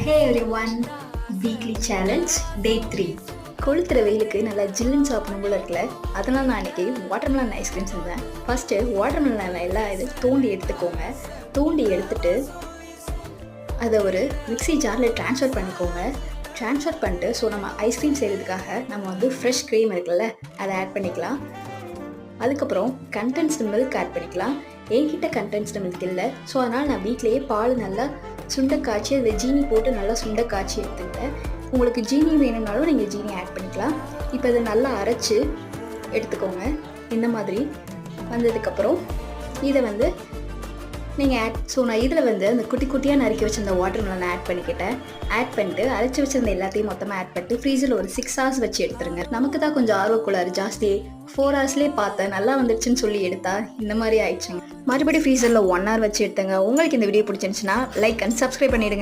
Hey everyone, weekly challenge day 3. கொளுத்துற வெயிலுக்கு நல்லா ஜில்லுன்னு சாப்பிடணும் போல இருக்குல்ல, அதனால் நான் அன்றைக்கி வாட்டர்மெலன் ஐஸ்கிரீம் செஞ்சேன். ஃபஸ்ட்டு வாட்டர்மெலன் எல்லாம் இது தோண்டி எடுத்துக்கோங்க. தோண்டி எடுத்துட்டு அதை ஒரு மிக்ஸி ஜாரில் ட்ரான்ஸ்ஃபர் பண்ணிக்கோங்க. ட்ரான்ஸ்ஃபர் பண்ணிட்டு நம்ம ஐஸ்கிரீம் செய்கிறதுக்காக நம்ம ஃப்ரெஷ் க்ரீம் இருக்குல்ல, அதை ஆட் பண்ணிக்கலாம். அதுக்கப்புறம் கண்டென்ஸ்டு மில்க் ஆட் பண்ணிக்கலாம். என்கிட்ட கண்டென்ஸ்டு மில்க் இல்லை, ஸோ அதனால் நான் வீட்டிலேயே பால் நல்லா சுண்டை காய்ச்சி அதில் ஜீனி போட்டு நல்லா சுண்டை காய்ச்சி எடுத்துக்கிட்டேன். உங்களுக்கு ஜீனி வேணும்னாலும் நீங்கள் ஜீனி ஆட் பண்ணிக்கலாம். இப்போ இதை நல்லா அரைச்சி எடுத்துக்கோங்க. இந்த மாதிரி வந்ததுக்கப்புறம் இதை நீங்கள் நான் இதில் அந்த குட்டி குட்டியாக நறுக்கி வச்சுருந்த வாட்டர்மெலனை ஆட் பண்ணிக்கிட்டேன். ஆட் பண்ணிட்டு அரைச்சி வச்சுருந்த எல்லாத்தையும் மொத்தமாக ஆட் பண்ணிட்டு ஃப்ரீஸில் ஒரு 6 hours வச்சு எடுத்துருங்க. நமக்கு தான் கொஞ்சம் ஆர்வக்குள்ளாரு ஜாஸ்தி. 4 hours பார்த்தேன் நல்லா வந்துடுச்சுன்னு சொல்லி எடுத்தா இந்த மாதிரி ஆயிடுச்சுங்க. மறுபடியும் ஃப்ரீசரில் 1 hour வச்சு எடுத்துங்க. உங்களுக்கு இந்த வீடியோ பிடிச்சிருந்துச்சுன்னா லைக் அண்ட் சப்ஸ்கிரைப் பண்ணிவிடுங்க.